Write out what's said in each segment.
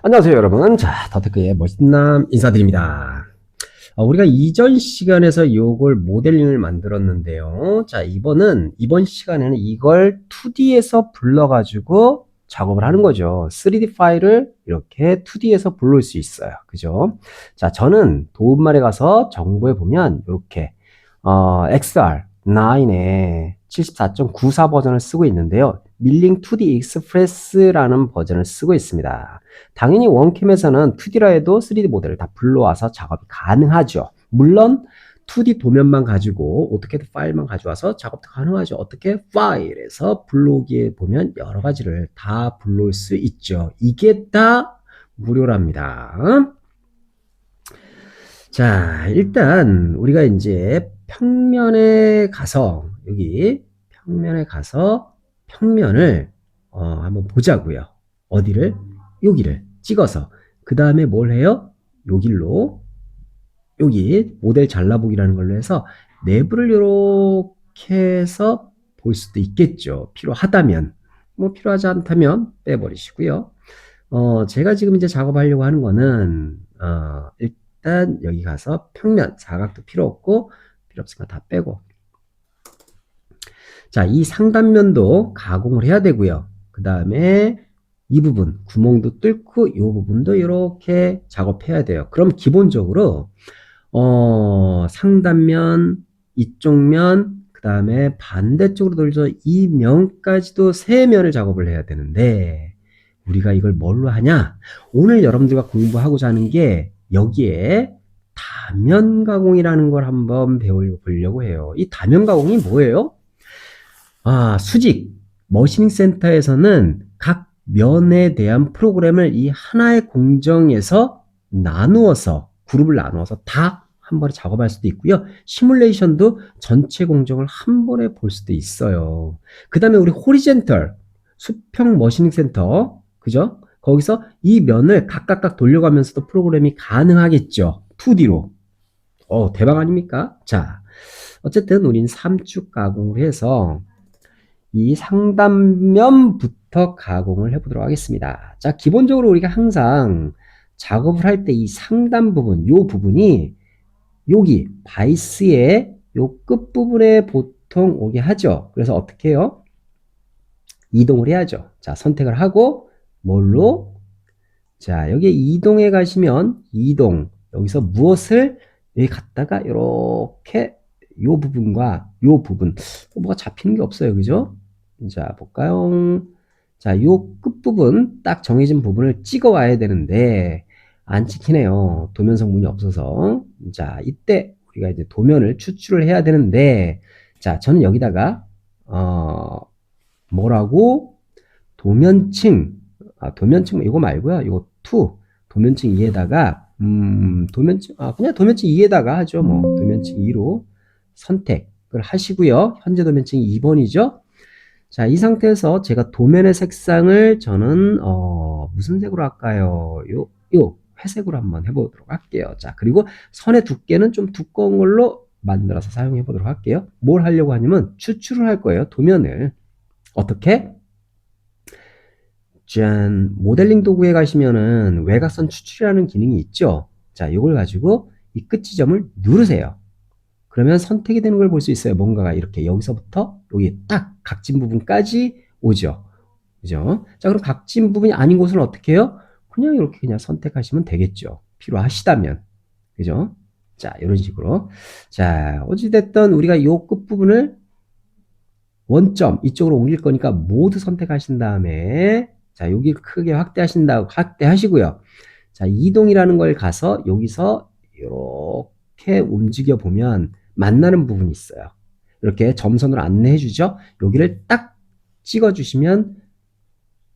안녕하세요, 여러분. 자, 더테크의 멋있남 인사드립니다. 우리가 이전 시간에서 요걸 모델링을 만들었는데요. 자, 이번 시간에는 이걸 2D에서 불러가지고 작업을 하는 거죠. 3D 파일을 이렇게 2D에서 불러올 수 있어요. 그죠? 자, 저는 도움말에 가서 정보에 보면 이렇게, XR9의 74.94 버전을 쓰고 있는데요. 밀링 2D 익스프레스라는 버전을 쓰고 있습니다. 당연히 원캠에서는 2D라 해도 3D 모델을 다 불러와서 작업이 가능하죠. 물론 2D 도면만 가지고 어떻게든 파일만 가져와서 작업도 가능하죠. 어떻게? 파일에서 불러오기에 보면 여러 가지를 다 불러올 수 있죠. 이게 다 무료랍니다. 자, 일단 우리가 이제 평면에 가서 여기 평면에 가서 평면을 한번 보자고요. 어디를? 여기를 찍어서 그 다음에 뭘 해요? 여기로 여기 모델 잘라보기라는 걸로 해서 내부를 이렇게 해서 볼 수도 있겠죠. 필요하다면. 뭐 필요하지 않다면 빼버리시고요. 제가 지금 이제 작업하려고 하는 거는 일단 여기 가서 평면 사각도 필요 없고 필요 없으니까 다 빼고, 자, 이 상단면도 가공을 해야 되고요. 그 다음에 이 부분 구멍도 뚫고 이 부분도 이렇게 작업해야 돼요. 그럼 기본적으로 상단면, 이쪽 면, 그 다음에 반대쪽으로 돌려서 이 면까지도 세 면을 작업을 해야 되는데 우리가 이걸 뭘로 하냐? 오늘 여러분들과 공부하고자 하는 게 여기에 다면 가공이라는 걸 한번 배워보려고 해요. 이 다면 가공이 뭐예요? 수직 머신링 센터에서는 각 면에 대한 프로그램을 이 하나의 공정에서 나누어서 그룹을 나누어서 다 한 번에 작업할 수도 있고요. 시뮬레이션도 전체 공정을 한 번에 볼 수도 있어요. 그 다음에 우리 호리젠털 수평 머신링 센터, 그죠? 거기서 이 면을 각각 돌려가면서도 프로그램이 가능하겠죠. 2D로. 대박 아닙니까? 자, 어쨌든 우린 3축 가공을 해서 이 상단면부터 가공을 해보도록 하겠습니다. 자, 기본적으로 우리가 항상 작업을 할 때 이 상단 부분, 요 부분이 여기 바이스의 요 끝부분에 보통 오게 하죠. 그래서 어떻게 해요? 이동을 해야죠. 자, 선택을 하고 뭘로? 자, 여기 이동해 가시면 이동, 여기서 무엇을 여기 갖다가 이렇게 요 부분과 요 부분 뭐가 잡히는 게 없어요. 그죠? 자, 볼까요? 자, 요 끝부분 딱 정해진 부분을 찍어 와야 되는데 안 찍히네요. 도면 성분이 없어서. 자, 이때 우리가 이제 도면을 추출을 해야 되는데, 자, 저는 여기다가 뭐라고? 도면층, 도면층 이거 말고요. 이거 2 도면층 2에다가 도면층 그냥 도면층 2에다가 하죠. 뭐 도면층 2로 선택을 하시고요. 현재 도면층 2번이죠. 자, 이 상태에서 제가 도면의 색상을 저는 무슨 색으로 할까요? 요 회색으로 한번 해보도록 할게요. 자, 그리고 선의 두께는 좀 두꺼운 걸로 만들어서 사용해 보도록 할게요. 뭘 하려고 하냐면 추출을 할 거예요. 도면을. 어떻게? 짠, 모델링 도구에 가시면은 외곽선 추출이라는 기능이 있죠. 자, 이걸 가지고 이 끝 지점을 누르세요. 그러면 선택이 되는 걸 볼 수 있어요. 뭔가가 이렇게 여기서부터 여기 딱 각진 부분까지 오죠. 그죠? 자, 그럼 각진 부분이 아닌 곳은 어떻게 해요? 그냥 이렇게 그냥 선택하시면 되겠죠. 필요하시다면. 그죠? 자, 이런 식으로. 자, 어찌됐든 우리가 요 끝부분을 원점 이쪽으로 옮길 거니까 모두 선택하신 다음에, 자, 여기 크게 확대하시고요. 자, 이동이라는 걸 가서 여기서 이렇게 움직여 보면 만나는 부분이 있어요. 이렇게 점선으로 안내해 주죠. 여기를 딱 찍어 주시면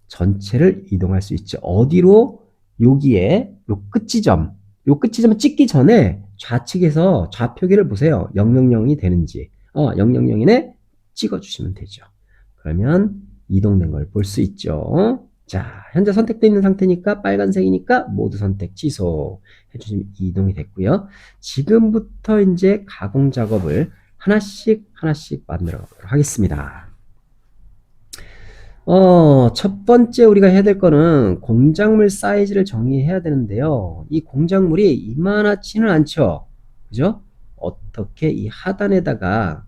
전체를 이동할 수 있죠. 어디로? 여기에 요 끝지점을 찍기 전에 좌측에서 좌표기를 보세요. 000이 되는지. 000이네 찍어 주시면 되죠. 그러면 이동된 걸 볼 수 있죠. 자, 현재 선택되어 있는 상태니까 빨간색이니까 모두 선택 취소 해주시면 이동이 됐고요. 지금부터 이제 가공 작업을 하나씩 만들어 가도록 하겠습니다. 첫 번째 우리가 해야 될 거는 공작물 사이즈를 정의해야 되는데요. 이 공작물이 이만하지는 않죠. 그죠? 어떻게 이 하단에다가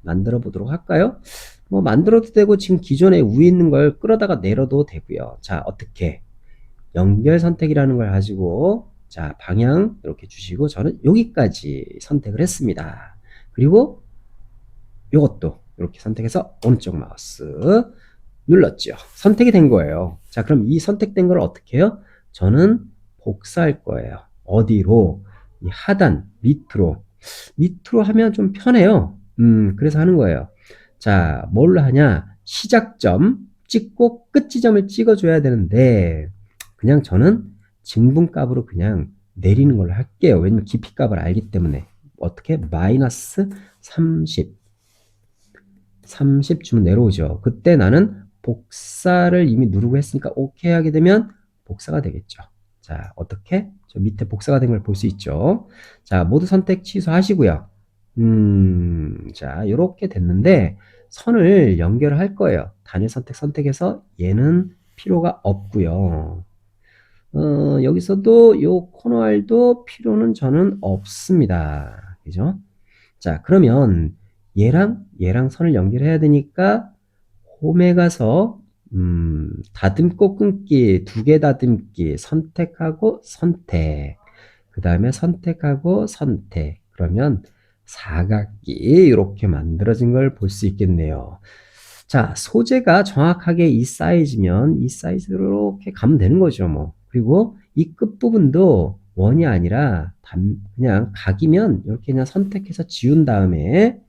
만들어 보도록 할까요? 뭐 만들어도 되고 지금 기존에 위에 있는 걸 끌어다가 내려도 되고요. 자, 어떻게? 연결 선택이라는 걸 가지고 자, 방향 이렇게 주시고 저는 여기까지 선택을 했습니다. 그리고 요것도 이렇게 선택해서 오른쪽 마우스 눌렀죠. 선택이 된 거예요. 자, 그럼 이 선택된 걸 어떻게 해요? 저는 복사할 거예요. 어디로? 이 하단 밑으로. 밑으로 하면 좀 편해요. 그래서 하는 거예요. 자, 뭘로 하냐? 시작점 찍고 끝 지점을 찍어줘야 되는데 그냥 저는 증분값으로 그냥 내리는 걸로 할게요. 왜냐면 깊이값을 알기 때문에. 어떻게? 마이너스 30 주면 내려오죠. 그때 나는 복사를 이미 누르고 했으니까 오케이 하게 되면 복사가 되겠죠. 자, 어떻게? 저 밑에 복사가 된 걸 볼 수 있죠. 자, 모두 선택 취소하시고요. 자, 이렇게 됐는데 선을 연결할 거예요. 단일 선택해서 얘는 필요가 없고요. 여기서도 요 코너알도 필요는 저는 없습니다. 그죠? 자, 그러면 얘랑 선을 연결해야 되니까 홈에 가서 다듬고 끊기, 두 개 다듬기, 선택하고 선택. 그 다음에 선택하고 선택. 그러면 사각기 이렇게 만들어진 걸 볼 수 있겠네요. 자, 소재가 정확하게 이 사이즈면 이 사이즈로 이렇게 가면 되는 거죠, 뭐. 그리고 이 끝부분도 원이 아니라 그냥 각이면 이렇게 그냥 선택해서 지운 다음에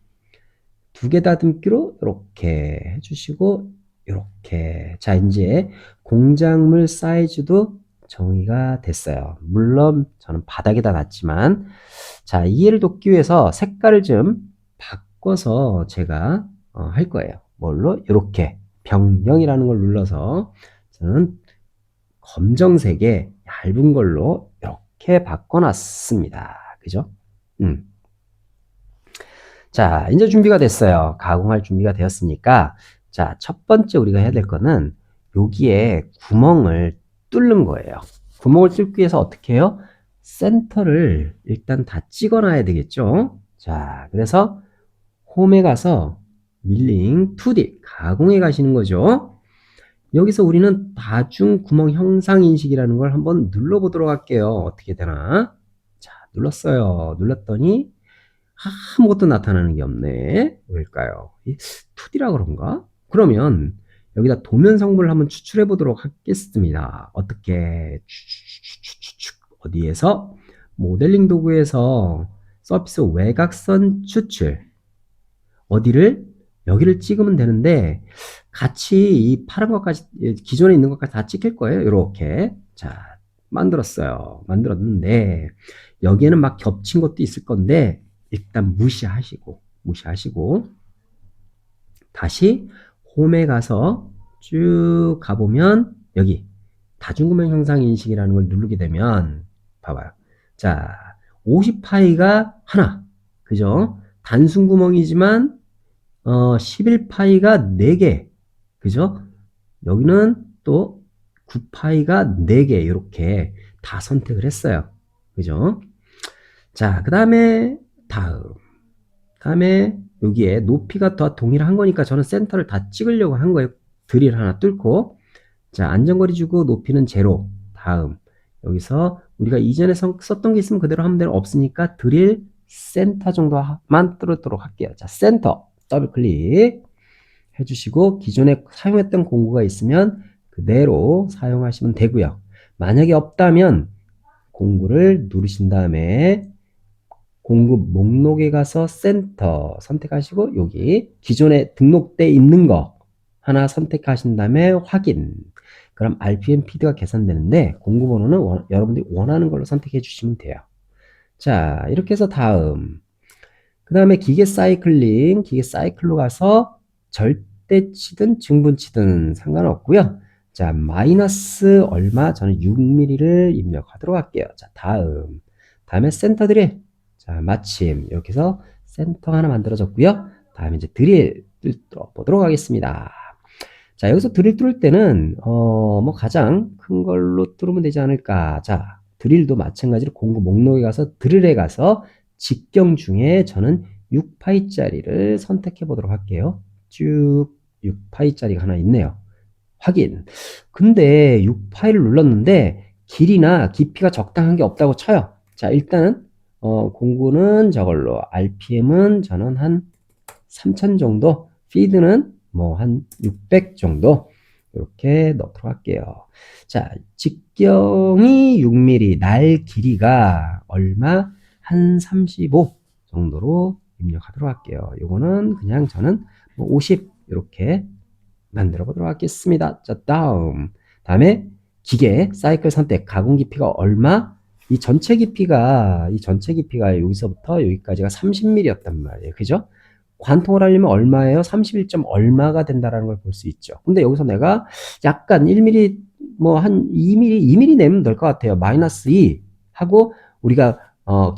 두 개 다듬기로 이렇게 해주시고 이렇게 자 이제 공작물 사이즈도 정의가 됐어요. 물론 저는 바닥에다 놨지만 자 이해를 돕기 위해서 색깔을 좀 바꿔서 제가 할 거예요. 뭘로? 이렇게 변경이라는 걸 눌러서 저는 검정색의 얇은 걸로 이렇게 바꿔놨습니다. 그죠? 자, 이제 준비가 됐어요. 가공할 준비가 되었으니까 자, 첫 번째 우리가 해야 될 거는 여기에 구멍을 뚫는 거예요. 구멍을 뚫기 위해서 어떻게 해요? 센터를 일단 다 찍어놔야 되겠죠. 자, 그래서 홈에 가서 밀링 2D 가공해 가시는 거죠. 여기서 우리는 다중 구멍 형상 인식이라는 걸 한번 눌러보도록 할게요. 어떻게 되나? 자, 눌렀어요. 눌렀더니 아무것도 나타나는 게 없네. 왜일까요? 2D라 그런가? 그러면 여기다 도면 성분을 한번 추출해 보도록 하겠습니다. 어떻게? 어디에서? 모델링 도구에서 서피스 외곽선 추출. 어디를? 여기를 찍으면 되는데 같이 이 파란 것까지 기존에 있는 것까지 다 찍힐 거예요. 이렇게. 자, 만들었어요. 만들었는데 여기에는 막 겹친 것도 있을 건데 일단 무시하시고 다시 홈에 가서 쭉 가보면 여기 다중구멍 형상 인식이라는 걸 누르게 되면 봐봐요. 자, 50파이가 하나. 그죠? 단순 구멍이지만 11파이가 4개. 그죠? 여기는 또 9파이가 4개. 이렇게 다 선택을 했어요. 그죠? 자, 그 다음에 다음에 여기에 높이가 더 동일한 거니까 저는 센터를 다 찍으려고 한 거예요. 드릴 하나 뚫고 자 안전거리 주고 높이는 제로. 다음 여기서 우리가 이전에 썼던 게 있으면 그대로 하면 되는 없으니까 드릴 센터 정도만 뚫도록 할게요. 자 센터 더블 클릭 해주시고 기존에 사용했던 공구가 있으면 그대로 사용하시면 되고요. 만약에 없다면 공구를 누르신 다음에 공구 목록에 가서 센터 선택하시고 여기 기존에 등록돼 있는 거 하나 선택하신 다음에 확인. 그럼 RPM 피드가 계산되는데 공구 번호는 여러분들이 원하는 걸로 선택해 주시면 돼요. 자 이렇게 해서 다음 그 다음에 기계 사이클로 가서 절대치든 증분치든 상관없고요. 자 마이너스 얼마 저는 6mm를 입력하도록 할게요. 자 다음에 센터 드릴. 자, 마침 이렇게 해서 센터 하나 만들어졌고요. 다음에 이제 드릴 뚫어 보도록 하겠습니다. 자, 여기서 드릴 뚫을 때는, 뭐 가장 큰 걸로 뚫으면 되지 않을까. 자, 드릴도 마찬가지로 공구 목록에 가서 드릴에 가서 직경 중에 저는 6파이짜리를 선택해 보도록 할게요. 쭉 6파이짜리가 하나 있네요. 확인. 근데 6파이를 눌렀는데 길이나 깊이가 적당한 게 없다고 쳐요. 자, 일단은 공구는 저걸로, RPM은 저는 한 3000 정도, 피드는 뭐 한 600 정도 이렇게 넣도록 할게요. 자, 직경이 6mm, 날 길이가 얼마? 한 35 정도로 입력하도록 할게요. 요거는 그냥 저는 뭐 50 이렇게 만들어 보도록 하겠습니다. 자, 다음에 기계 사이클 선택, 가공 깊이가 얼마? 이 전체 깊이가 여기서부터 여기까지가 30mm였단 말이에요. 그죠? 관통을 하려면 얼마예요? 31. 얼마가 된다라는 걸 볼 수 있죠. 근데 여기서 내가 약간 1mm, 뭐 한 2mm 내면 될 것 같아요. 마이너스 2 하고 우리가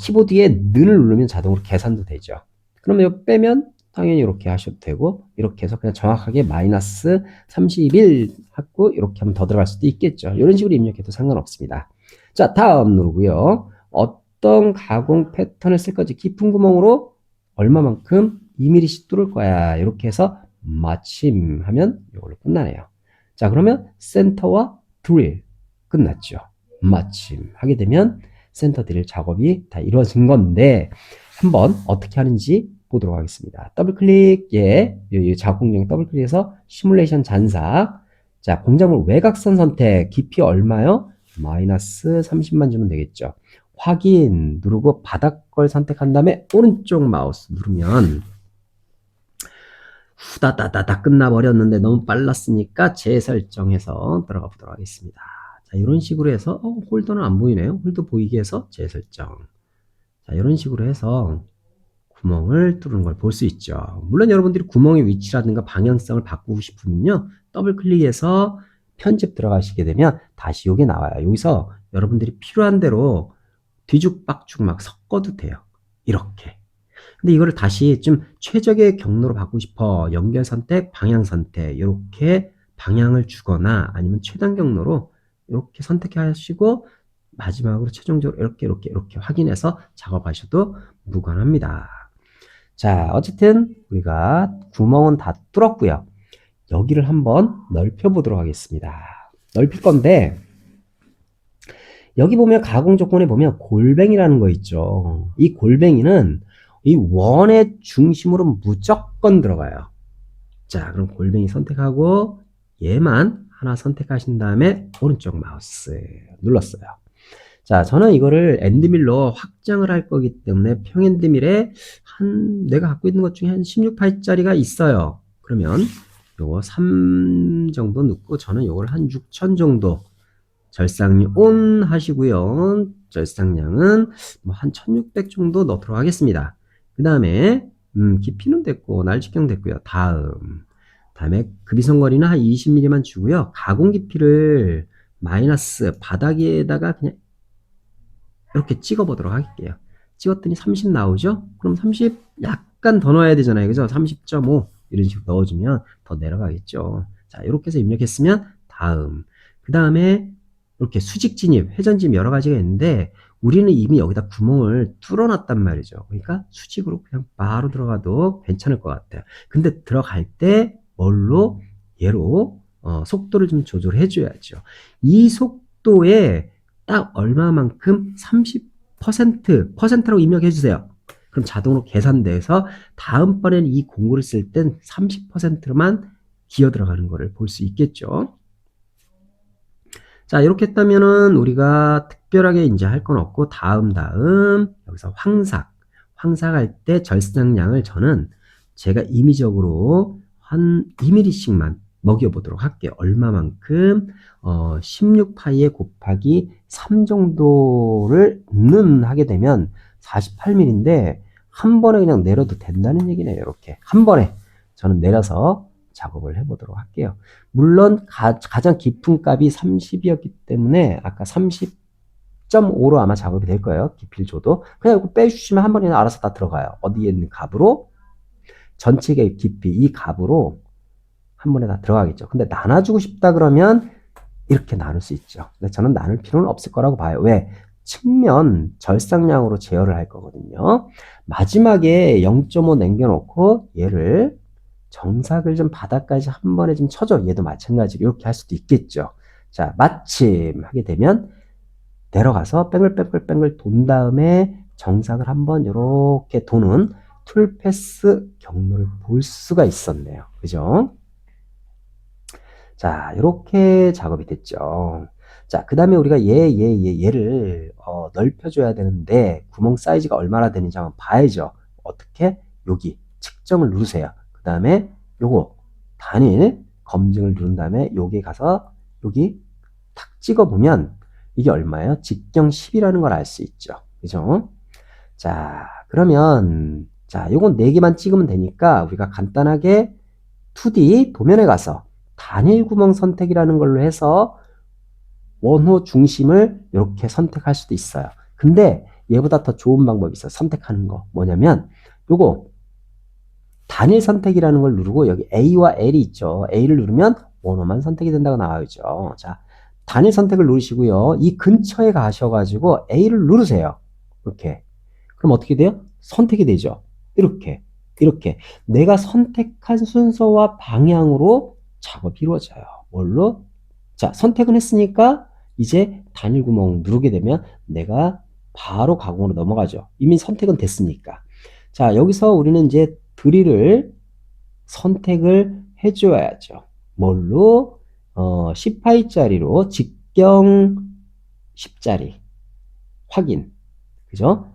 키보드에 는을 누르면 자동으로 계산도 되죠. 그러면 이거 빼면 당연히 이렇게 하셔도 되고, 이렇게 해서 그냥 정확하게 마이너스 31 하고 이렇게 하면 더 들어갈 수도 있겠죠. 이런 식으로 입력해도 상관없습니다. 자, 다음 누르고요. 어떤 가공 패턴을 쓸 건지, 깊은 구멍으로 얼마만큼 2mm씩 뚫을 거야. 이렇게 해서 마침 하면 이걸로 끝나네요. 자, 그러면 센터와 드릴 끝났죠. 마침 하게 되면 센터 드릴 작업이 다 이루어진 건데, 한번 어떻게 하는지 보도록 하겠습니다. 더블 클릭, 이 작업 공정 더블 클릭해서 시뮬레이션 잔사. 자, 공작물 외곽선 선택, 깊이 얼마요? 마이너스 30만 주면 되겠죠. 확인 누르고 바닥 걸 선택한 다음에 오른쪽 마우스 누르면 후다다다다 끝나버렸는데 너무 빨랐으니까 재설정해서 들어가 보도록 하겠습니다. 자, 이런 식으로 해서 홀더는 안 보이네요. 홀더 보이게 해서 재설정. 자, 이런 식으로 해서 구멍을 뚫는 걸 볼 수 있죠. 물론 여러분들이 구멍의 위치라든가 방향성을 바꾸고 싶으면요, 더블 클릭해서 편집 들어가시게 되면 다시 여기 나와요. 여기서 여러분들이 필요한 대로 뒤죽박죽 막 섞어도 돼요. 이렇게. 근데 이거를 다시 좀 최적의 경로로 바꾸고 싶어. 연결 선택, 방향 선택. 이렇게 방향을 주거나 아니면 최단 경로로 이렇게 선택하시고 마지막으로 최종적으로 이렇게 확인해서 작업하셔도 무관합니다. 자, 어쨌든 우리가 구멍은 다 뚫었고요. 여기를 한번 넓혀 보도록 하겠습니다. 넓힐 건데 여기 보면 가공 조건에 보면 골뱅이라는 거 있죠. 이 골뱅이는 이 원의 중심으로 무조건 들어가요. 자, 그럼 골뱅이 선택하고 얘만 하나 선택하신 다음에 오른쪽 마우스 눌렀어요. 자, 저는 이거를 엔드밀로 확장을 할 거기 때문에 평엔드밀에 내가 갖고 있는 것 중에 한 16파이짜리가 있어요. 그러면 요거 3 정도 넣고 저는 요걸 한 6000 정도 절삭량 온 하시고요. 절삭량은 뭐 한 1600 정도 넣도록 하겠습니다. 그 다음에 깊이는 됐고 날직경 됐고요. 다음에 급이성거리는 한 20mm만 주고요. 가공 깊이를 마이너스 바닥에다가 그냥 이렇게 찍어 보도록 할게요. 찍었더니 30 나오죠? 그럼 30 약간 더 넣어야 되잖아요. 그죠? 30.5 이런 식으로 넣어주면 더 내려가겠죠. 자, 이렇게 해서 입력했으면 그 다음에 이렇게 수직 진입, 회전 진입 여러 가지가 있는데 우리는 이미 여기다 구멍을 뚫어놨단 말이죠. 그러니까 수직으로 그냥 바로 들어가도 괜찮을 것 같아요. 근데 들어갈 때 얘로 속도를 좀 조절해 줘야죠. 이 속도에 딱 얼마만큼 30%라고 입력해 주세요. 그럼 자동으로 계산돼서 다음번에는 이 공구를 쓸 땐 30%만 기어 들어가는 거를 볼 수 있겠죠. 자, 이렇게 했다면은 우리가 특별하게 이제 할 건 없고 다음 여기서 황삭할 때 절삭량을 저는 제가 임의적으로 한 2mm씩만 먹여보도록 할게요. 얼마만큼 16파이에 곱하기 3 정도를 하게 되면 48mm인데 한 번에 그냥 내려도 된다는 얘기네요. 이렇게 한 번에 저는 내려서 작업을 해보도록 할게요. 물론 가장 깊은 값이 30이었기 때문에 아까 30.5로 아마 작업이 될 거예요. 깊이를 줘도 그냥 이거 빼주시면 한 번에 알아서 다 들어가요. 어디에 있는 값으로 전체 깊이 이 값으로 한 번에 다 들어가겠죠. 근데 나눠주고 싶다 그러면 이렇게 나눌 수 있죠. 근데 저는 나눌 필요는 없을 거라고 봐요. 왜? 측면 절상량으로 제어를 할 거거든요. 마지막에 0.5 남겨놓고 얘를 정삭을 좀 바닥까지 한 번에 좀 쳐줘. 얘도 마찬가지로 이렇게 할 수도 있겠죠. 자, 마침 하게 되면 내려가서 뱅글뱅글뱅글 돈 다음에 정삭을 한번 이렇게 도는 툴패스 경로를 볼 수가 있었네요. 그죠? 자, 이렇게 작업이 됐죠. 자, 그 다음에 우리가 얘를 넓혀줘야 되는데 구멍 사이즈가 얼마나 되는지 한번 봐야죠. 어떻게? 여기 측정을 누르세요. 그 다음에 요거 단일 검증을 누른 다음에 여기 가서 여기 탁 찍어보면 이게 얼마예요? 직경 10이라는 걸 알 수 있죠. 그죠? 자, 그러면 자, 요건 4개만 찍으면 되니까 우리가 간단하게 2D 도면에 가서 단일 구멍 선택이라는 걸로 해서 원호 중심을 이렇게 선택할 수도 있어요. 근데 얘보다 더 좋은 방법이 있어요. 선택하는 거. 뭐냐면 요거 단일 선택이라는 걸 누르고 여기 A와 L이 있죠. A를 누르면 원호만 선택이 된다고 나와있죠. 자, 단일 선택을 누르시고요. 이 근처에 가셔가지고 A를 누르세요. 이렇게. 그럼 어떻게 돼요? 선택이 되죠. 이렇게. 이렇게. 내가 선택한 순서와 방향으로 작업이 이루어져요. 뭘로? 자, 선택은 했으니까 이제 단일 구멍 누르게 되면 내가 바로 가공으로 넘어가죠. 이미 선택은 됐으니까. 자, 여기서 우리는 이제 드릴을 선택을 해줘야죠. 뭘로? 10파이짜리로 직경 10짜리 확인. 그죠?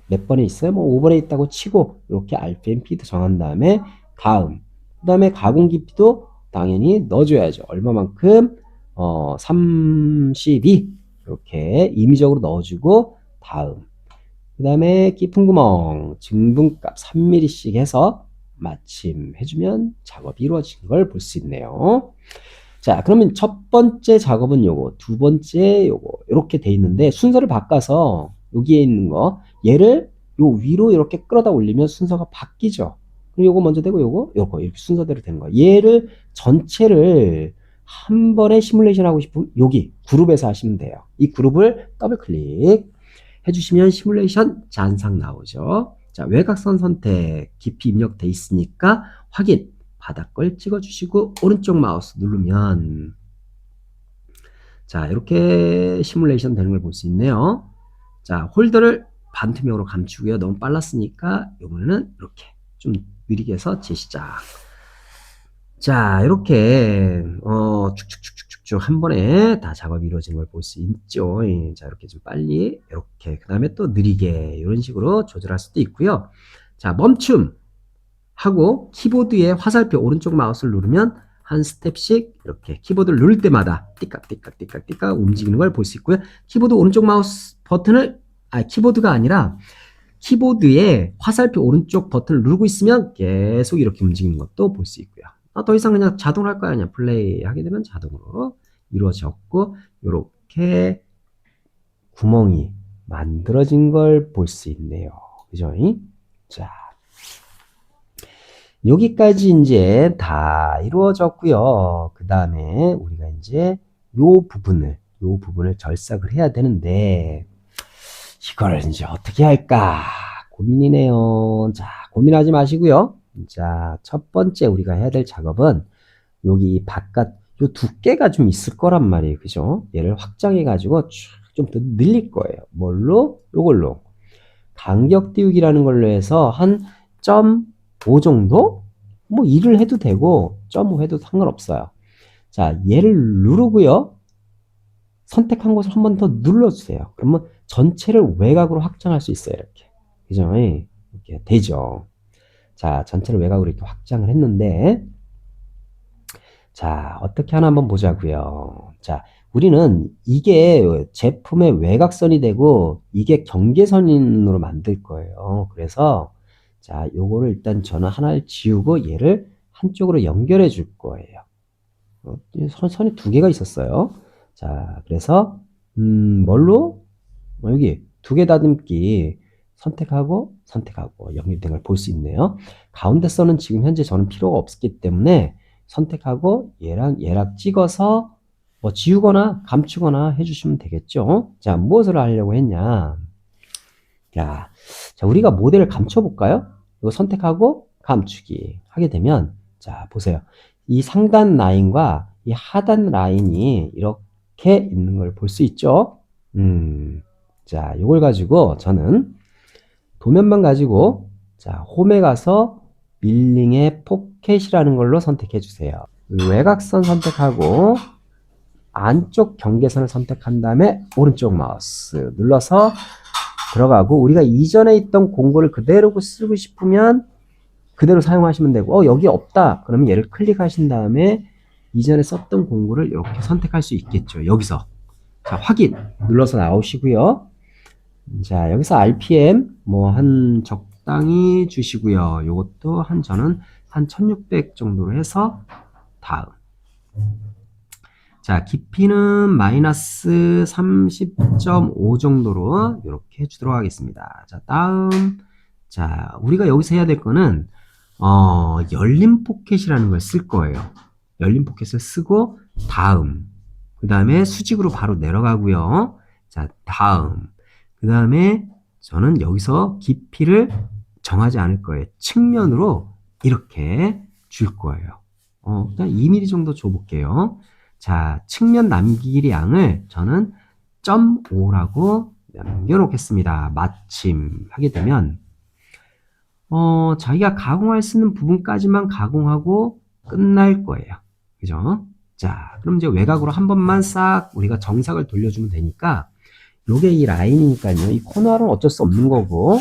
몇 번에 있어요? 뭐 5번에 있다고 치고 이렇게 RPMP도 정한 다음에 다음. 그 다음에 가공 깊이도 당연히 넣어줘야죠. 얼마만큼? 32 이렇게 임의적으로 넣어주고 다음. 그 다음에 깊은 구멍 증분값 3mm씩 해서 마침 해주면 작업이 이루어진 걸 볼 수 있네요. 자, 그러면 첫 번째 작업은 요거, 두 번째 요거 이렇게 돼 있는데 순서를 바꿔서 여기에 있는 거 얘를 요 위로 이렇게 끌어다 올리면 순서가 바뀌죠. 그리고 요거 먼저 되고 요거 이렇게 순서대로 되는 거예요. 얘를 전체를 한 번에 시뮬레이션 하고 싶으면 여기 그룹에서 하시면 돼요. 이 그룹을 더블 클릭 해주시면 시뮬레이션 잔상 나오죠. 자, 외곽선 선택 깊이 입력돼 있으니까 확인 바닥 걸 찍어주시고 오른쪽 마우스 누르면 자, 이렇게 시뮬레이션 되는 걸 볼 수 있네요. 자, 홀더를 반투명으로 감추고요. 너무 빨랐으니까 이번에는 이렇게 좀 느리게 해서 재시작. 자, 이렇게 쭉쭉쭉쭉쭉 한 번에 다 작업이 이루어진 걸 볼 수 있죠. 자, 이렇게 좀 빨리 이렇게 그 다음에 또 느리게 이런 식으로 조절할 수도 있고요. 자, 멈춤 하고 키보드의 화살표 오른쪽 마우스를 누르면 한 스텝씩 이렇게 키보드를 누를 때마다 띠깍띠깍띠깍띠깍 움직이는 걸 볼 수 있고요. 키보드 오른쪽 마우스 버튼을 키보드가 아니라 키보드의 화살표 오른쪽 버튼을 누르고 있으면 계속 이렇게 움직이는 것도 볼 수 있고요. 더 이상 그냥 자동으로 할 거야. 그냥 플레이 하게 되면 자동으로 이루어졌고 이렇게 구멍이 만들어진 걸 볼 수 있네요. 그죠? 자, 여기까지 이제 다 이루어졌고요. 그 다음에 우리가 이제 요 부분을 절삭을 해야 되는데 이걸 이제 어떻게 할까 고민이네요. 자, 고민하지 마시고요. 자, 첫 번째 우리가 해야 될 작업은 여기 바깥 요 두께가 좀 있을 거란 말이에요. 그죠? 얘를 확장해 가지고 좀 더 늘릴 거예요. 뭘로? 요걸로 간격 띄우기라는 걸로 해서 한 0.5 정도? 뭐 2를 해도 되고 0.5 해도 상관없어요. 자, 얘를 누르고요. 선택한 곳을 한 번 더 눌러주세요. 그러면 전체를 외곽으로 확장할 수 있어요. 이렇게. 그죠? 이렇게 되죠. 자, 전체를 외곽으로 이렇게 확장을 했는데 자, 어떻게 하나 한번 보자고요. 자, 우리는 이게 제품의 외곽선이 되고 이게 경계선으로 만들 거예요. 그래서 자, 요거를 일단 저는 하나를 지우고 얘를 한쪽으로 연결해 줄 거예요. 선이 두 개가 있었어요. 자, 그래서 뭘로? 여기 두 개 다듬기 선택하고 연결된 걸 볼 수 있네요. 가운데 선은 지금 현재 저는 필요가 없기 때문에 선택하고 얘랑 얘랑 찍어서 뭐 지우거나 감추거나 해주시면 되겠죠. 자, 무엇을 하려고 했냐? 자, 우리가 모델을 감춰볼까요? 이거 선택하고 감추기 하게 되면, 자, 보세요. 이 상단 라인과 이 하단 라인이 이렇게 있는 걸 볼 수 있죠? 자, 이걸 가지고 저는 도면만 가지고, 자, 홈에 가서 밀링의 포켓이라는 걸로 선택해 주세요. 외곽선 선택하고, 안쪽 경계선을 선택한 다음에 오른쪽 마우스 눌러서 들어가고, 우리가 이전에 있던 공구를 그대로 쓰고 싶으면 그대로 사용하시면 되고, 여기 없다 그러면 얘를 클릭하신 다음에 이전에 썼던 공구를 이렇게 선택할 수 있겠죠. 여기서 자, 확인 눌러서 나오시고요. 자, 여기서 RPM 뭐 한 적당히 주시고요. 요것도 저는 한 1600 정도로 해서 다음. 자, 깊이는 마이너스 30.5 정도로 이렇게 해주도록 하겠습니다. 자, 다음. 자, 우리가 여기서 해야 될 거는, 열린 포켓이라는 걸 쓸 거예요. 열린 포켓을 쓰고, 다음. 그 다음에 수직으로 바로 내려가고요. 자, 다음. 그 다음에 저는 여기서 깊이를 정하지 않을 거예요. 측면으로 이렇게 줄 거예요. 그냥 2mm 정도 줘볼게요. 자, 측면 남기기 양을 저는 0.5라고 남겨놓겠습니다. 마침 하게 되면 자기가 가공할 수 있는 부분까지만 가공하고 끝날 거예요. 그죠? 자, 그럼 이제 외곽으로 한 번만 싹 우리가 정삭을 돌려주면 되니까 요게 이 라인이니까요. 이 코너는 어쩔 수 없는 거고,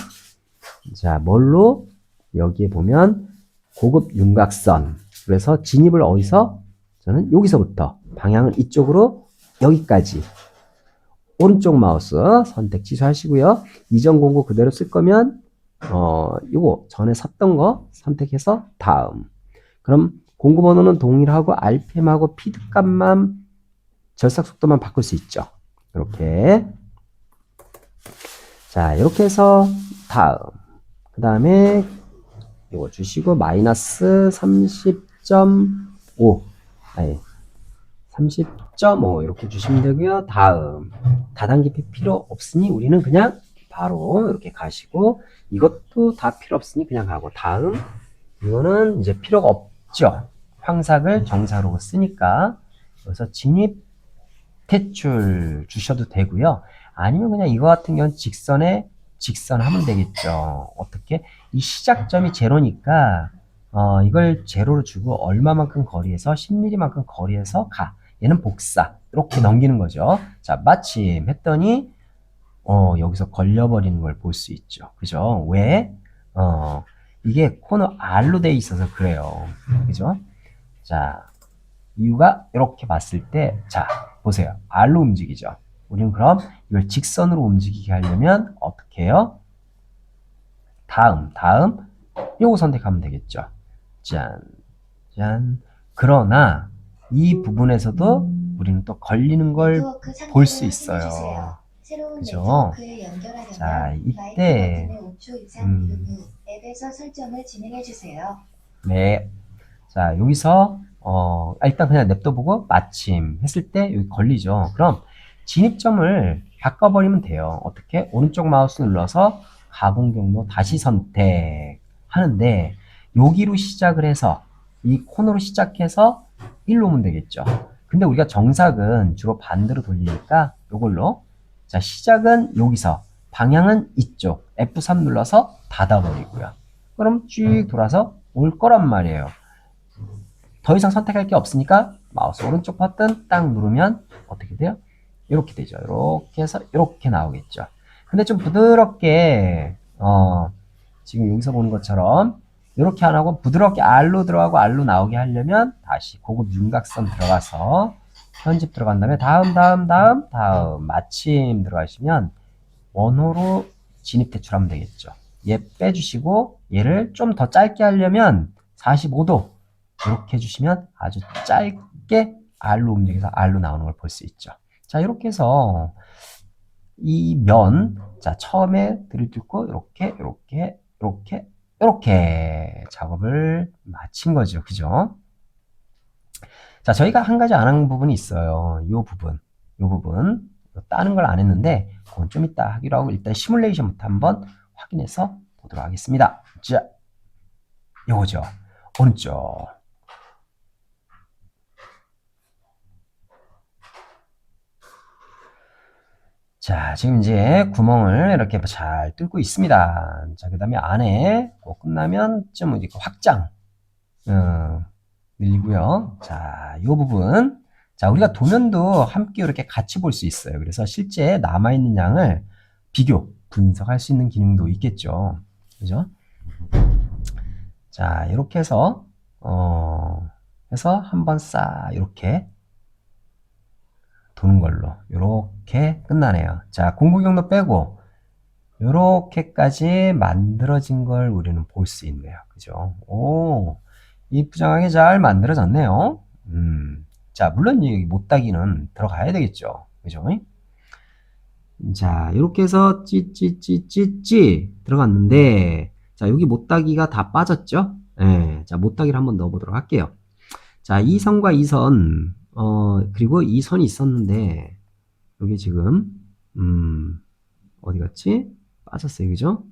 자, 뭘로? 여기에 보면 고급 윤곽선. 그래서 진입을 어디서? 저는 여기서부터 방향은 이쪽으로 여기까지. 오른쪽 마우스 선택 취소하시고요. 이전 공구 그대로 쓸 거면 요거 전에 샀던 거 선택해서 다음. 그럼 공구 번호는 동일하고 RPM하고 피드 값만 절삭 속도만 바꿀 수 있죠. 이렇게. 자, 이렇게 해서 다음. 그 다음에 이거 주시고 마이너스 30.5 아니 30.5 이렇게 주시면 되고요. 다음. 다단 깊이 필요 없으니 우리는 그냥 바로 이렇게 가시고, 이것도 다 필요 없으니 그냥 가고, 다음. 이거는 이제 필요가 없죠. 황삭을 정사로 쓰니까. 그래서 진입 퇴출 주셔도 되고요. 아니면 그냥 이거 같은 경우는 직선에 직선하면 되겠죠. 어떻게? 이 시작점이 제로니까 이걸 제로로 주고 얼마만큼 거리에서 10mm만큼 거리에서 가. 얘는 복사. 이렇게 넘기는 거죠. 자, 마침 했더니 여기서 걸려버리는 걸 볼 수 있죠. 그죠? 왜? 이게 코너 R로 돼 있어서 그래요. 그죠? 자, 이유가 이렇게 봤을 때, 자, 보세요. R로 움직이죠. 우리는 그럼 이걸 직선으로 움직이게 하려면 어떻게 해요? 다음. 요거 선택하면 되겠죠. 짠. 그러나 이 부분에서도 우리는 또 걸리는 걸 볼 수 있어요. 그죠? 자, 이때 앱에서 설정을 진행해 주세요. 네. 자, 여기서 일단 그냥 냅둬보고 마침 했을 때 여기 걸리죠. 그럼 진입점을 바꿔버리면 돼요. 어떻게? 오른쪽 마우스 눌러서 가공 경로 다시 선택하는데, 여기로 시작을 해서 이 코너로 시작해서 1로 오면 되겠죠. 근데 우리가 정삭은 주로 반대로 돌리니까 이걸로, 자, 시작은 여기서 방향은 이쪽 F3 눌러서 닫아버리고요. 그럼 쭉 돌아서 올 거란 말이에요. 더 이상 선택할 게 없으니까 마우스 오른쪽 버튼 딱 누르면 어떻게 돼요? 이렇게 되죠. 이렇게 해서 이렇게 나오겠죠. 근데 좀 부드럽게 지금 여기서 보는 것처럼 이렇게 안 하고 부드럽게 R로 들어가고 R로 나오게 하려면 다시 고급 윤곽선 들어가서 편집 들어간 다음에 다음 마침 들어가시면 원호로 진입 퇴출하면 되겠죠. 얘 빼주시고 얘를 좀 더 짧게 하려면 45도 이렇게 해주시면 아주 짧게 R로 움직여서 R로 나오는 걸 볼 수 있죠. 자, 이렇게 해서 이 면, 자, 처음에 들이붓고 이렇게 작업을 마친 거죠. 그죠? 자, 저희가 한 가지 안 한 부분이 있어요. 요 부분. 따는 걸 안 했는데, 그건 좀 이따 하기로 하고, 일단 시뮬레이션부터 한번 확인해서 보도록 하겠습니다. 자, 요거죠. 오른쪽. 자, 지금 이제 구멍을 이렇게 잘 뚫고 있습니다. 자, 그 다음에 안에 꼭 끝나면 좀 이렇게 확장, 늘리고요. 자, 요 부분. 자, 우리가 도면도 함께 이렇게 같이 볼 수 있어요. 그래서 실제 남아있는 양을 비교, 분석할 수 있는 기능도 있겠죠. 그죠? 자, 이렇게 해서, 한번 이렇게 도는 걸로. 이렇게 끝나네요. 자, 공구 경로 빼고, 요렇게까지 만들어진 걸 우리는 볼 수 있네요. 그죠? 오, 이쁘장하게 잘 만들어졌네요. 자, 물론 이 못따기는 들어가야 되겠죠. 그죠? 자, 이렇게 해서 찌 들어갔는데, 자, 여기 못따기가 다 빠졌죠? 예, 자, 못따기를 한번 넣어보도록 할게요. 자, 이 선과 이 선, 그리고 이 선이 있었는데, 여기 지금, 어디 갔지? 빠졌어요. 그죠?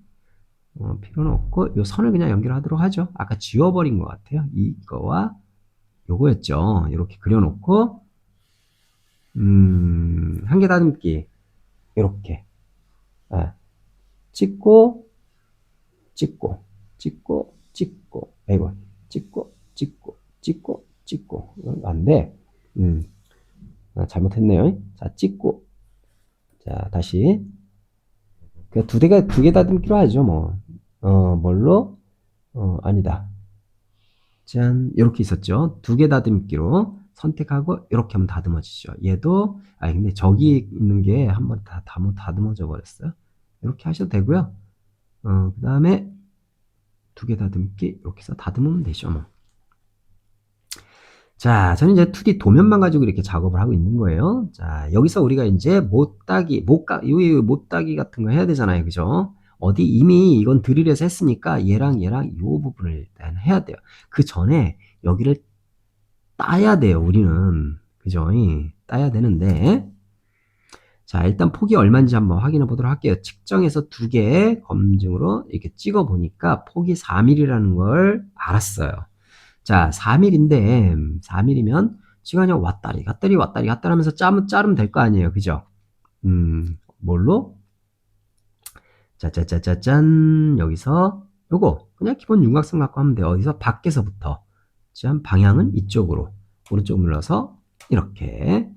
필요는 없고, 요 선을 그냥 연결하도록 하죠. 아까 지워버린 것 같아요. 이거와 요거였죠. 이렇게 그려놓고, 한 개 다듬기. 이렇게. 찍고, 아이고, 찍고. 안 돼. 잘못했네요. 자, 찍고. 자, 다시. 그 두 개 다듬기로 하죠, 뭐. 뭘로? 아니다. 짠. 이렇게 있었죠. 두 개 다듬기로 선택하고, 이렇게 하면 다듬어지죠. 얘도, 근데 저기 있는 게 한번 다 다듬어져 버렸어요. 이렇게 하셔도 되고요. 그 다음에 두 개 다듬기, 이렇게 해서 다듬으면 되죠, 뭐. 자, 저는 이제 2D 도면만 가지고 이렇게 작업을 하고 있는 거예요. 자, 여기서 우리가 이제 못따기 같은 거 해야 되잖아요. 그죠? 어디 이미 이건 드릴에서 했으니까 얘랑 이 부분을 일단 해야 돼요. 그 전에 여기를 따야 돼요, 우리는. 그죠? 따야 되는데. 자, 일단 폭이 얼마인지 한번 확인해 보도록 할게요. 측정해서 2개 검증으로 이렇게 찍어 보니까 폭이 4mm라는 걸 알았어요. 자, 4mm인데, 4mm면 시간이 왔다리 갔다리 하면서 자르면 될 거 아니에요. 그죠? 뭘로? 짜짜짜짜짠. 여기서 요거 그냥 기본 윤곽선 갖고 하면 돼요. 어디서? 밖에서부터. 짠, 방향은 이쪽으로. 오른쪽 눌러서 이렇게.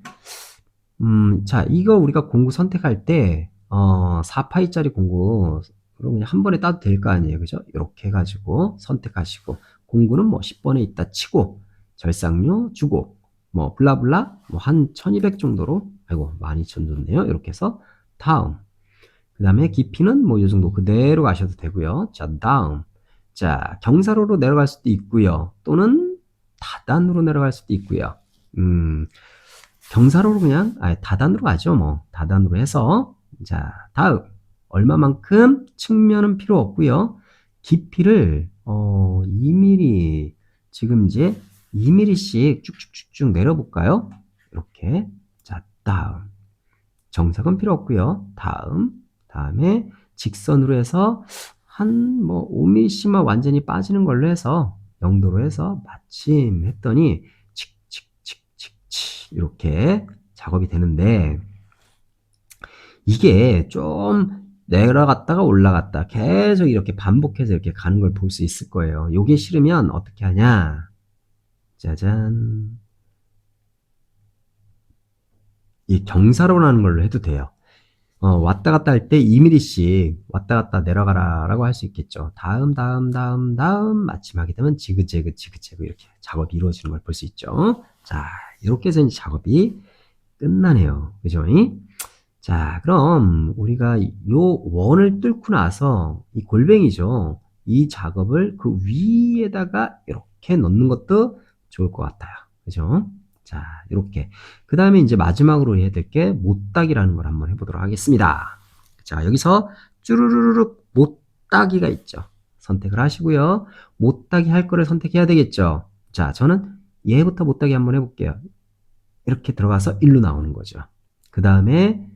자, 이거 우리가 공구 선택할 때 4파이짜리 공구 그럼 그냥 한 번에 따도 될 거 아니에요. 그죠? 이렇게 해가지고 선택하시고 공구는 뭐 10번에 있다 치고 절삭류 주고 뭐 블라블라 뭐 한 1200 정도로 아이고 12,000 좋네요. 이렇게 해서 다음 그 다음에 깊이는 뭐 이 정도 그대로 가셔도 되고요. 자, 다음 자, 경사로로 내려갈 수도 있고요. 또는 다단으로 내려갈 수도 있고요. 경사로로 그냥 다단으로 가죠. 뭐 다단으로 해서 자, 다음 얼마만큼 측면은 필요 없고요. 깊이를 2mm 지금 이제 2mm씩 쭉쭉쭉쭉 내려볼까요? 이렇게. 자, 다음 정석은 필요 없고요. 다음에 직선으로 해서 한 뭐 5mm씩만 완전히 빠지는 걸로 해서 0도로 해서 마침 했더니 이렇게 작업이 되는데 이게 좀 내려갔다가 올라갔다 계속 이렇게 반복해서 이렇게 가는 걸 볼 수 있을 거예요. 요게 싫으면 어떻게 하냐? 짜잔. 이 경사로라는 걸로 해도 돼요. 왔다 갔다 할 때 2mm씩 왔다 갔다 내려가라 라고 할 수 있겠죠. 다음 마침 하게 되면 지그재그 이렇게 작업이 이루어지는 걸 볼 수 있죠. 자, 이렇게 해서 이제 작업이 끝나네요. 그죠? 자, 그럼 우리가 요 원을 뚫고 나서 이 골뱅이죠. 이 작업을 그 위에다가 이렇게 넣는 것도 좋을 것 같아요. 그죠? 자, 이렇게. 그 다음에 이제 마지막으로 해야 될 게 못따기라는 걸 한번 해보도록 하겠습니다. 자, 여기서 쭈루루룩 못따기가 있죠. 선택을 하시고요. 못따기 할 거를 선택해야 되겠죠. 자, 저는 얘부터 못따기 한번 해볼게요. 이렇게 들어가서 1로 나오는 거죠. 그 다음에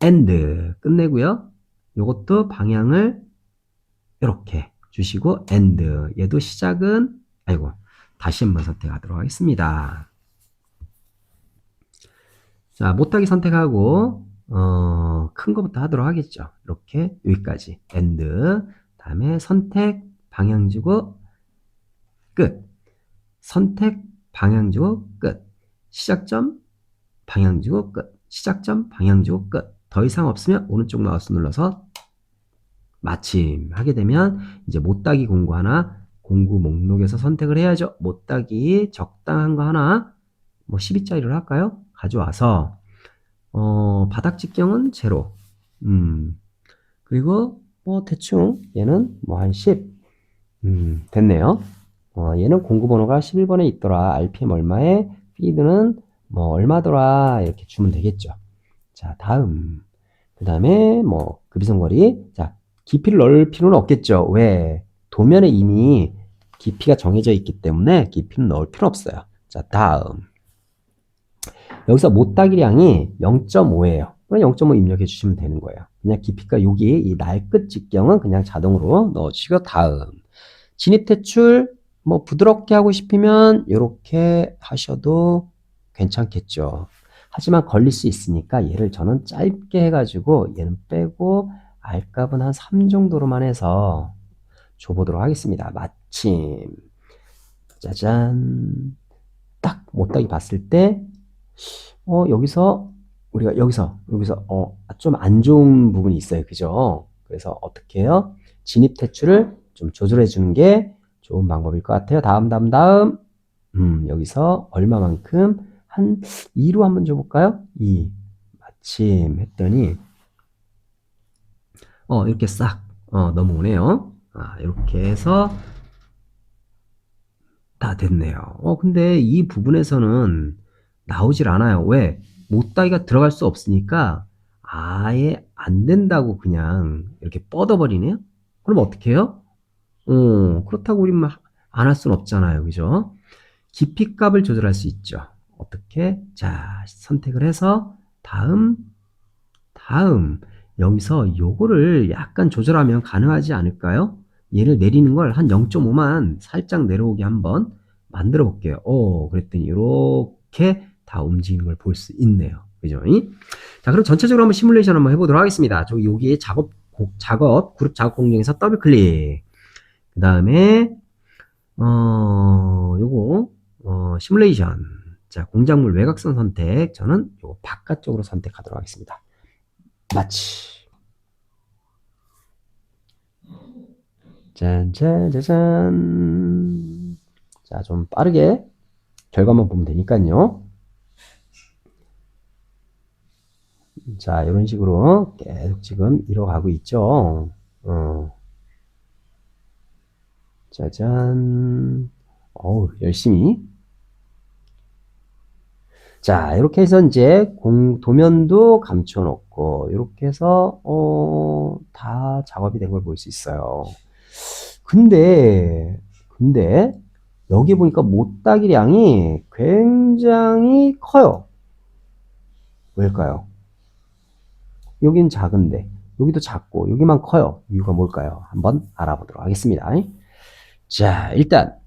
and 끝내고요. 요것도 방향을 이렇게 주시고 and 얘도 시작은 아이고 다시 한번 선택하도록 하겠습니다. 자, 못하기 선택하고 큰 거부터 하도록 하겠죠. 이렇게 여기까지 and 다음에 선택 방향 주고 끝. 선택 방향 주고 끝. 시작점 방향 주고 끝. 시작점 방향 주고 끝. 더 이상 없으면 오른쪽 마우스 눌러서 마침 하게 되면 이제 못따기 공구 하나 공구 목록에서 선택을 해야죠. 못따기 적당한 거 하나 뭐 12짜리를 할까요? 가져와서 바닥 직경은 제로. 그리고 뭐 대충 얘는 뭐 한 10. 됐네요. 얘는 공구 번호가 11번에 있더라. RPM 얼마에 피드는 뭐 얼마더라. 이렇게 주면 되겠죠. 자, 다음. 그 다음에 뭐 급이성거리. 자, 깊이를 넣을 필요는 없겠죠. 왜? 도면에 이미 깊이가 정해져 있기 때문에 깊이는 넣을 필요 없어요. 자, 다음. 여기서 못따기량이 0.5예요. 그럼 0.5 입력해 주시면 되는 거예요. 그냥 깊이가 여기 이 날끝 직경은 그냥 자동으로 넣어주시고 다음. 진입대출 뭐 부드럽게 하고 싶으면 이렇게 하셔도 괜찮겠죠. 하지만 걸릴 수 있으니까 얘를 저는 짧게 해가지고 얘는 빼고 R값은 한 3 정도로만 해서 줘보도록 하겠습니다. 마침 짜잔 딱 못따기 봤을 때 여기서 우리가 여기서 좀 안 좋은 부분이 있어요. 그죠? 그래서 어떻게 해요? 진입 대출을 좀 조절해 주는 게 좋은 방법일 것 같아요. 다음. 여기서 얼마만큼 한 2로 한번 줘볼까요? 2. 마침 했더니 이렇게 싹 넘어오네요. 이렇게 해서 다 됐네요. 근데 이 부분에서는 나오질 않아요. 왜? 못따기가 들어갈 수 없으니까 아예 안 된다고 그냥 이렇게 뻗어버리네요. 그럼 어떻게 해요? 그렇다고 우리만 안 할 수는 없잖아요. 그죠? 깊이 값을 조절할 수 있죠. 어떻게? 자, 선택을 해서 다음. 여기서 요거를 약간 조절하면 가능하지 않을까요? 얘를 내리는 걸 한 0.5만 살짝 내려오게 한번 만들어 볼게요. 그랬더니 이렇게 다 움직이는 걸 볼 수 있네요. 그죠? 자, 그럼 전체적으로 한번 시뮬레이션 한번 해보도록 하겠습니다. 저 여기에 그룹 작업 공정에서 더블 클릭. 그 다음에, 요거, 시뮬레이션. 자, 공작물 외곽선 선택. 저는 요거 바깥쪽으로 선택하도록 하겠습니다. 마치. 짠. 자, 좀 빠르게 결과만 보면 되니까요. 자, 이런 식으로 계속 지금 이뤄가고 있죠. 짜잔. 열심히. 자, 이렇게 해서 이제 도면도 감춰놓고, 이렇게 해서, 다 작업이 된 걸 볼 수 있어요. 근데, 여기 보니까 못따기량이 굉장히 커요. 왜일까요? 여긴 작은데, 여기도 작고, 여기만 커요. 이유가 뭘까요? 한번 알아보도록 하겠습니다. 자, 일단,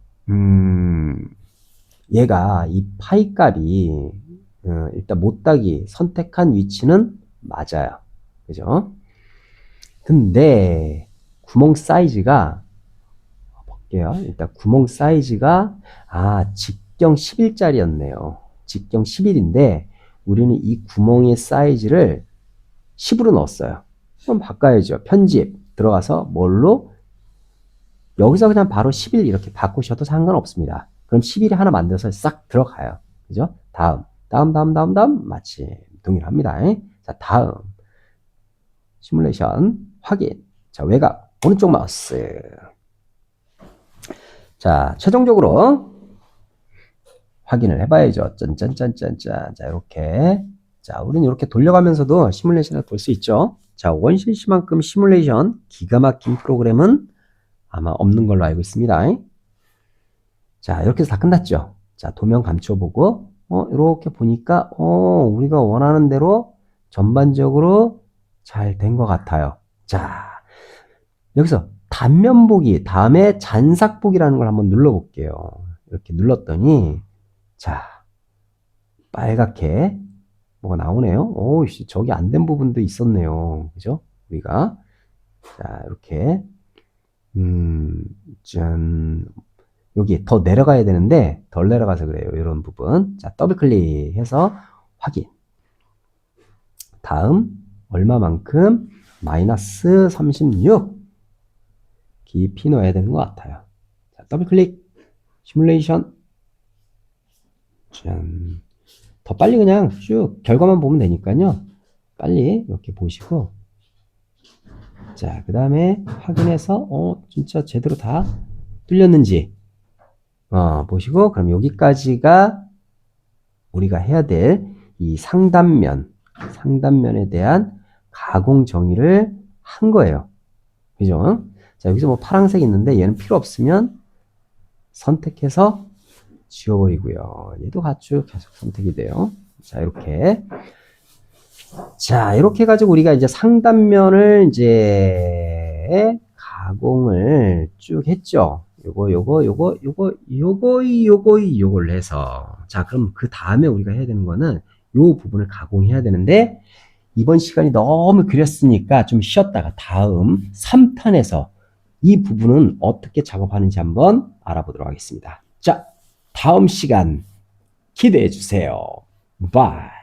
얘가 이 파이 값이, 일단 못따기 선택한 위치는 맞아요. 그죠? 근데, 구멍 사이즈가, 볼게요. 일단 구멍 사이즈가, 직경 11짜리였네요. 직경 11인데, 우리는 이 구멍의 사이즈를 10으로 넣었어요. 그럼 바꿔야죠. 편집 들어가서 뭘로? 여기서 그냥 바로 11 이렇게 바꾸셔도 상관없습니다. 그럼 11이 하나 만들어서 싹 들어가요. 그죠? 다음. 마침 동일합니다. 자, 다음. 시뮬레이션 확인. 자, 외곽 오른쪽 마우스. 자, 최종적으로 확인을 해봐야죠. 짠짠짠짠짠. 자, 이렇게. 자, 우리는 이렇게 돌려가면서도 시뮬레이션을 볼 수 있죠. 자, 원실시만큼 시뮬레이션 기가 막힌 프로그램은 아마 없는 걸로 알고 있습니다. 자, 이렇게 해서 다 끝났죠. 자, 도면 감춰보고, 이렇게 보니까, 우리가 원하는 대로 전반적으로 잘 된 것 같아요. 자, 여기서 단면 보기, 다음에 잔삭 보기라는 걸 한번 눌러볼게요. 이렇게 눌렀더니, 자, 빨갛게 뭐가 나오네요. 오씨, 저기 안 된 부분도 있었네요. 그죠? 우리가. 자, 이렇게. 짠. 여기 더 내려가야 되는데 덜 내려가서 그래요. 이런 부분. 자, 더블 클릭해서 확인. 다음 얼마만큼? 마이너스 36. 깊이 넣어야 되는 것 같아요. 자, 더블 클릭. 시뮬레이션. 짠. 더 빨리 그냥 쭉 결과만 보면 되니까요. 빨리 이렇게 보시고. 자, 그 다음에 확인해서 진짜 제대로 다 뚫렸는지 보시고, 그럼 여기까지가 우리가 해야 될 이 상단면에 대한 가공 정의를 한 거예요. 그죠? 자, 여기서 뭐 파란색 있는데 얘는 필요 없으면 선택해서 지워버리고요. 얘도 가축 계속 선택이 돼요. 자, 이렇게. 자, 이렇게 해가지고 우리가 이제 상단면을 이제 가공을 쭉 했죠. 요걸 해서. 자, 그럼 그 다음에 우리가 해야 되는 거는 요 부분을 가공해야 되는데, 이번 시간이 너무 그렸으니까 좀 쉬었다가 다음 3탄에서 이 부분은 어떻게 작업하는지 한번 알아보도록 하겠습니다. 자, 다음 시간 기대해 주세요. 바이.